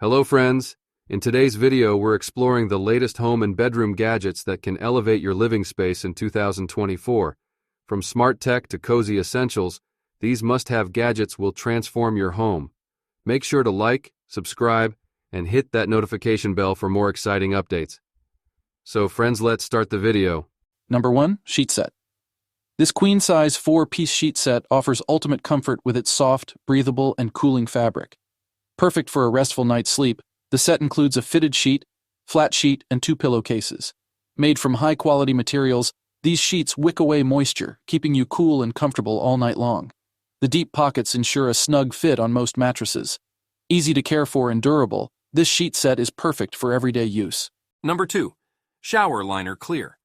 Hello friends! In today's video, we're exploring the latest home and bedroom gadgets that can elevate your living space in 2024. From smart tech to cozy essentials, these must-have gadgets will transform your home. Make sure to like, subscribe, and hit that notification bell for more exciting updates. So friends, let's start the video. Number 1. Sheet set. This queen-size 4-piece sheet set offers ultimate comfort with its soft, breathable, and cooling fabric. Perfect for a restful night's sleep, the set includes a fitted sheet, flat sheet, and 2 pillowcases. Made from high-quality materials, these sheets wick away moisture, keeping you cool and comfortable all night long. The deep pockets ensure a snug fit on most mattresses. Easy to care for and durable, this sheet set is perfect for everyday use. Number 2. Shower Liner Clear.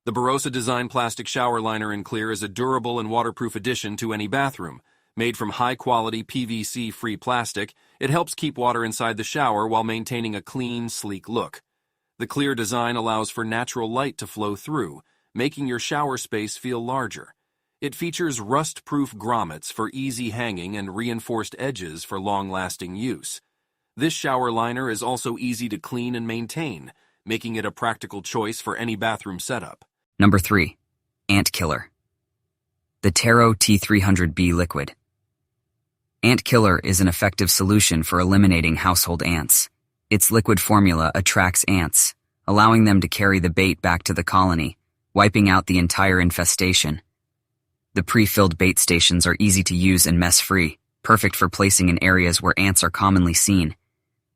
The Barossa Design Plastic Shower Liner in Clear is a durable and waterproof addition to any bathroom. Made from high-quality PVC-free plastic, it helps keep water inside the shower while maintaining a clean, sleek look. The clear design allows for natural light to flow through, making your shower space feel larger. It features rust-proof grommets for easy hanging and reinforced edges for long-lasting use. This shower liner is also easy to clean and maintain, making it a practical choice for any bathroom setup. Number 3. Ant Killer. The Taro T300B Liquid. Ant Killer is an effective solution for eliminating household ants. Its liquid formula attracts ants, allowing them to carry the bait back to the colony, wiping out the entire infestation. The pre-filled bait stations are easy to use and mess-free, perfect for placing in areas where ants are commonly seen.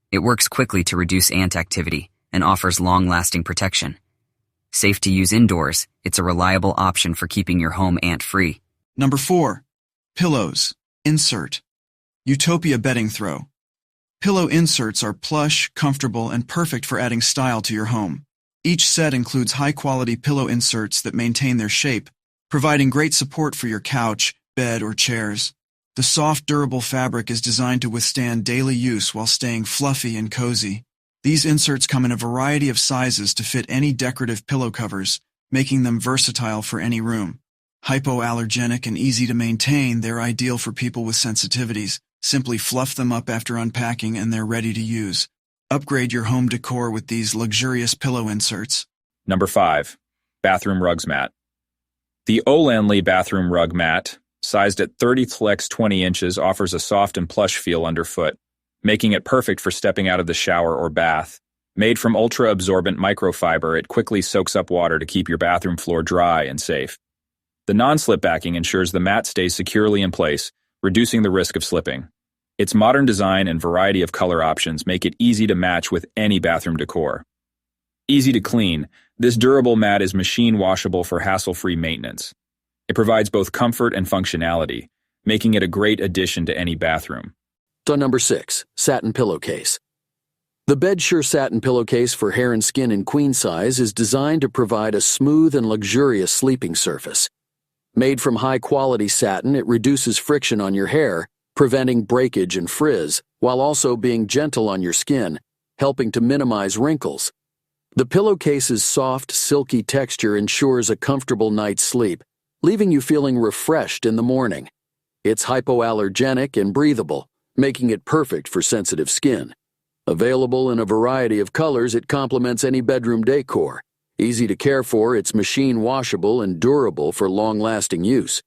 It works quickly to reduce ant activity and offers long-lasting protection. Safe to use indoors, it's a reliable option for keeping your home ant-free. Number 4. Pillows. Insert. Utopia Bedding Throw. Pillow inserts are plush, comfortable, and perfect for adding style to your home. Each set includes high-quality pillow inserts that maintain their shape, providing great support for your couch, bed, or chairs. The soft, durable fabric is designed to withstand daily use while staying fluffy and cozy. These inserts come in a variety of sizes to fit any decorative pillow covers, making them versatile for any room. Hypoallergenic and easy to maintain, they're ideal for people with sensitivities. Simply fluff them up after unpacking and they're ready to use. Upgrade your home decor with these luxurious pillow inserts. Number 5. Bathroom Rugs Mat. The Olanley Bathroom Rug Mat, sized at 30x 20 inches, offers a soft and plush feel underfoot, making it perfect for stepping out of the shower or bath. Made from ultra-absorbent microfiber, it quickly soaks up water to keep your bathroom floor dry and safe. The non-slip backing ensures the mat stays securely in place, reducing the risk of slipping. Its modern design and variety of color options make it easy to match with any bathroom decor. Easy to clean, this durable mat is machine washable for hassle-free maintenance. It provides both comfort and functionality, making it a great addition to any bathroom. So number 6. Satin Pillowcase. The BedSure Satin Pillowcase for hair and skin in queen size is designed to provide a smooth and luxurious sleeping surface. Made from high-quality satin, it reduces friction on your hair, preventing breakage and frizz, while also being gentle on your skin, helping to minimize wrinkles. The pillowcase's soft, silky texture ensures a comfortable night's sleep, leaving you feeling refreshed in the morning. It's hypoallergenic and breathable, making it perfect for sensitive skin. Available in a variety of colors, it complements any bedroom decor. Easy to care for, it's machine washable and durable for long-lasting use.